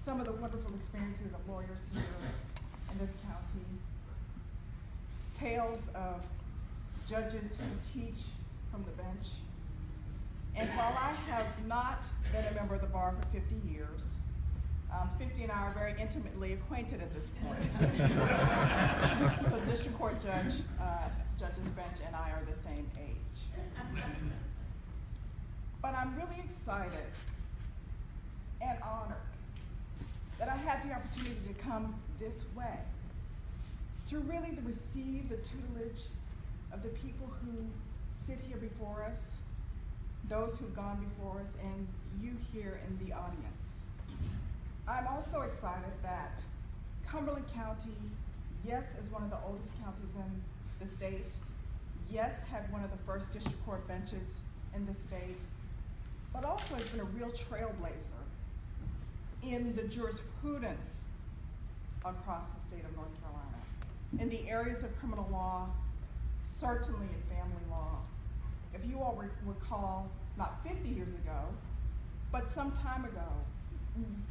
some of the wonderful experiences of lawyers here in this county, tales of judges who teach from the bench. And while I have not been a member of the bar for 50 years, 50 and I are very intimately acquainted at this point. So the district court judge's bench and I are the same age. But I'm really excited and honored that I had the opportunity to come this way, to really receive the tutelage of the people who sit here before us, those who've gone before us, and you here in the audience. I'm also excited that Cumberland County, yes, is one of the oldest counties in the state, yes, had one of the first district court benches in the state, but also has been a real trailblazer in the jurisprudence across the state of North Carolina, in the areas of criminal law, certainly in family law. If you all recall, not 50 years ago, but some time ago,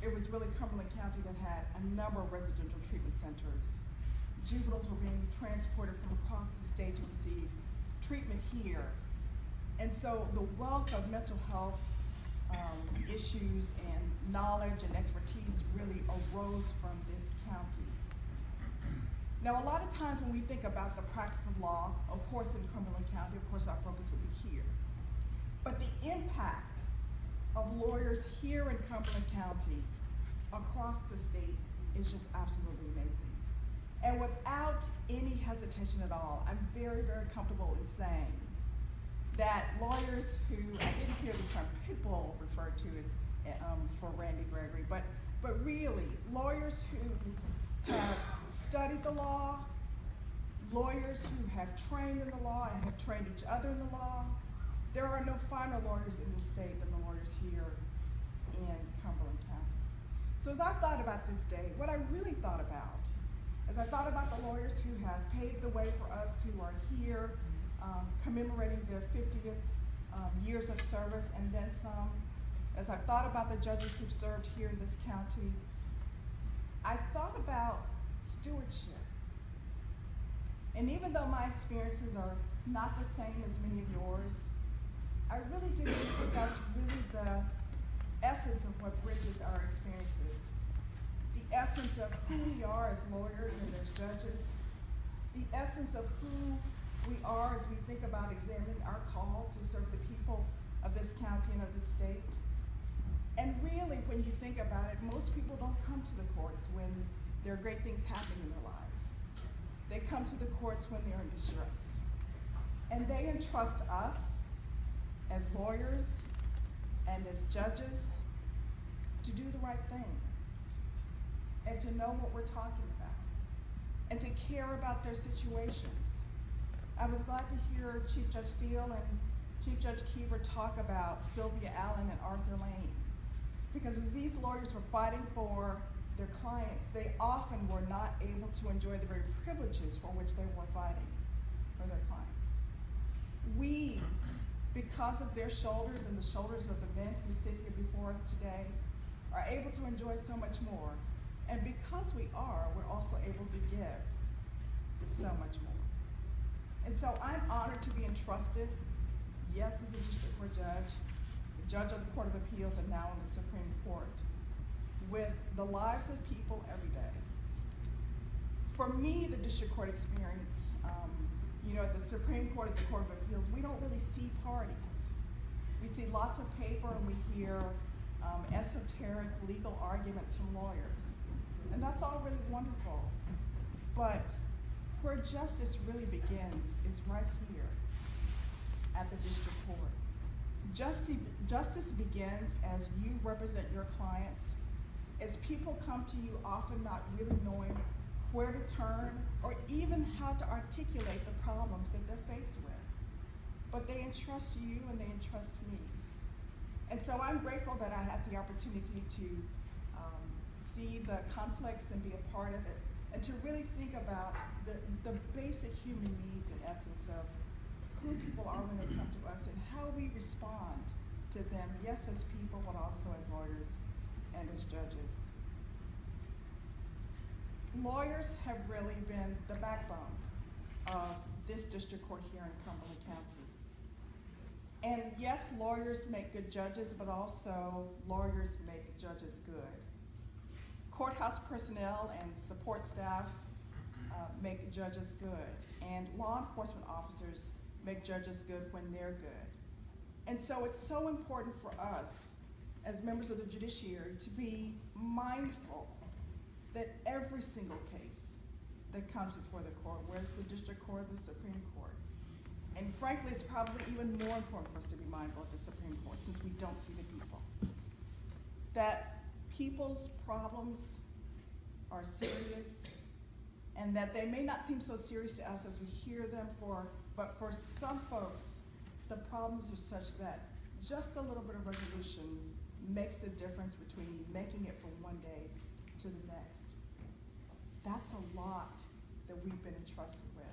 it was really Cumberland County that had a number of residential treatment centers. Juveniles were being transported from across the state to receive treatment here. And so the wealth of mental health issues and knowledge and expertise really arose from this county. Now, a lot of times when we think about the practice of law, of course in Cumberland County, of course our focus would be here. But the impact of lawyers here in Cumberland County across the state is just absolutely amazing. And without any hesitation at all, I'm very, very comfortable in saying that lawyers who, I didn't hear the term pit bull referred to as for Randy Gregory, but really lawyers who have studied the law, lawyers who have trained in the law and have trained each other in the law. There are no finer lawyers in the state than the lawyers here in Cumberland County. So as I thought about this day, what I really thought about, as I thought about the lawyers who have paved the way for us who are here commemorating their 50th years of service and then some, as I thought about the judges who've served here in this county, I thought about stewardship. And even though my experiences are not the same as many of yours, I really do think that that's really the essence of what bridges our experiences. The essence of who we are as lawyers and as judges. The essence of who we are as we think about examining our call to serve the people of this county and of this state. And really, when you think about it, most people don't come to the courts when there are great things happening in their lives. They come to the courts when they're in distress. And they entrust us as lawyers and as judges to do the right thing and to know what we're talking about and to care about their situations. I was glad to hear Chief Judge Steele and Chief Judge Keever talk about Sylvia Allen and Arthur Lane, because as these lawyers were fighting for their clients, they often were not able to enjoy the very privileges for which they were fighting for their clients. We, because of their shoulders and the shoulders of the men who sit here before us today, are able to enjoy so much more. And because we are, we're also able to give so much more. And so I'm honored to be entrusted, yes, as a district court judge, the judge of the Court of Appeals and now in the Supreme Court, with the lives of people every day. For me, the district court experience, at the Supreme Court, at the Court of Appeals, we don't really see parties. We see lots of paper and we hear esoteric legal arguments from lawyers. And that's all really wonderful. But where justice really begins is right here at the district court. Justice begins as you represent your clients, as people come to you often not really knowing where to turn or even how to articulate the problems that they're faced with. But they entrust you and they entrust me. And so I'm grateful that I had the opportunity to see the conflicts and be a part of it, and to really think about the basic human needs and essence of who people are when they come to us and how we respond to them, yes, as people, but also as lawyers and as judges. lawyers have really been the backbone of this district court here in Cumberland County. And yes, lawyers make good judges, but also lawyers make judges good. Courthouse personnel and support staff make judges good. And law enforcement officers make judges good when they're good. And so it's so important for us as members of the judiciary to be mindful that every single case that comes before the court, whether it's the district court or the Supreme Court, and frankly, it's probably even more important for us to be mindful of the Supreme Court since we don't see the people, that people's problems are serious and that they may not seem so serious to us as we hear them but for some folks, the problems are such that just a little bit of resolution makes a difference between making it from one day to the next. That's a lot that we've been entrusted with.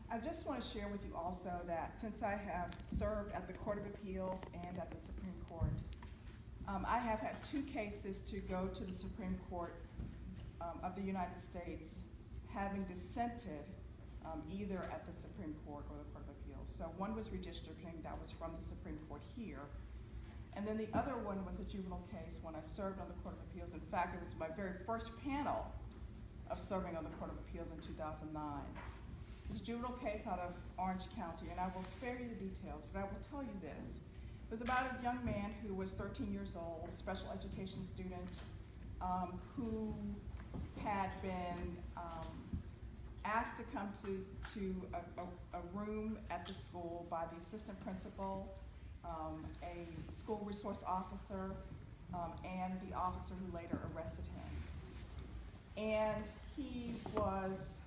I just want to share with you also that since I have served at the Court of Appeals and at the Supreme Court, I have had 2 cases to go to the Supreme Court of the United States, having dissented either at the Supreme Court or the Court of Appeals. So one was redistricting, that was from the Supreme Court here. And then the other one was a juvenile case when I served on the Court of Appeals. In fact, it was my very first panel of serving on the Court of Appeals in 2009. It was a juvenile case out of Orange County, and I will spare you the details, but I will tell you this. It was about a young man who was 13 years old, special education student, who had been asked to come to a room at the school by the assistant principal, a school resource officer, and the officer who later arrested him. And he was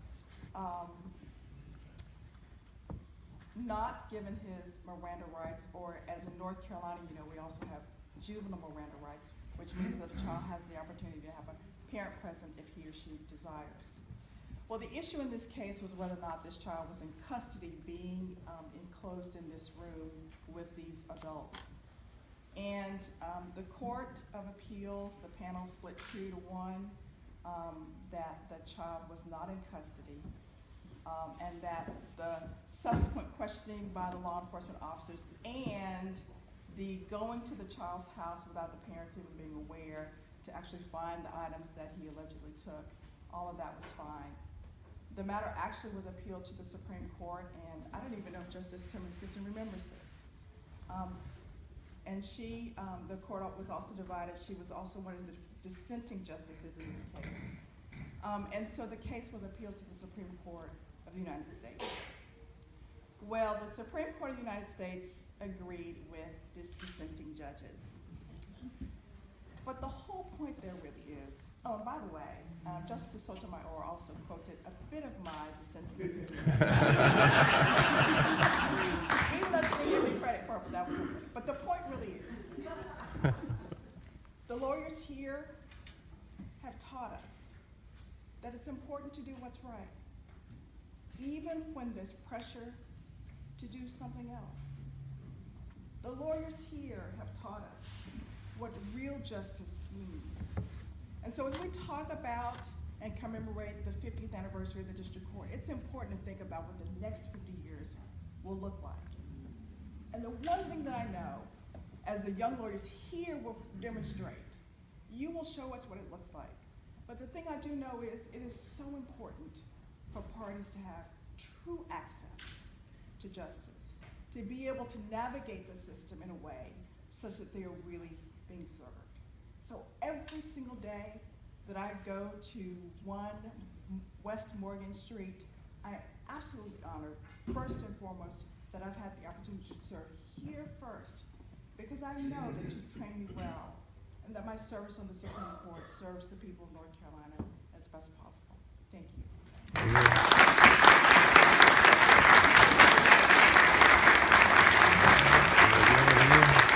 not given his Miranda rights, or as in North Carolina, you know, we also have juvenile Miranda rights, which means that a child has the opportunity to have a parent present if he or she desires. Well, the issue in this case was whether or not this child was in custody, being enclosed in this room with these adults. And the Court of Appeals, the panel split 2-1, that the child was not in custody, and that the subsequent questioning by the law enforcement officers and the going to the child's house without the parents even being aware to actually find the items that he allegedly took, all of that was fine. The matter actually was appealed to the Supreme Court, and I don't even know if Justice Timmons-Gibson remembers this. And she, the court was also divided. She was also one of the dissenting justices in this case. And so the case was appealed to the Supreme Court of the United States. Well, the Supreme Court of the United States agreed with these dissenting judges. But the whole point there really is, oh, and by the way, Justice Sotomayor also quoted a bit of my dissenting opinion. Even though she didn't give me credit for it, but that was okay. But the point really is, the lawyers here have taught us that it's important to do what's right, even when there's pressure to do something else. The lawyers here have taught us what real justice means. And so as we talk about and commemorate the 50th anniversary of the district court, it's important to think about what the next 50 years will look like. And the one thing that I know, as the young lawyers here will demonstrate, you will show us what it looks like. But the thing I do know is it is so important for parties to have true access to justice, to be able to navigate the system in a way such that they are really being served. So every single day that I go to 1 West Morgan Street, I am absolutely honored, first and foremost, that I've had the opportunity to serve here first, because I know that you've trained me well, and that my service on the Supreme Court serves the people of North Carolina as best possible. Thank you.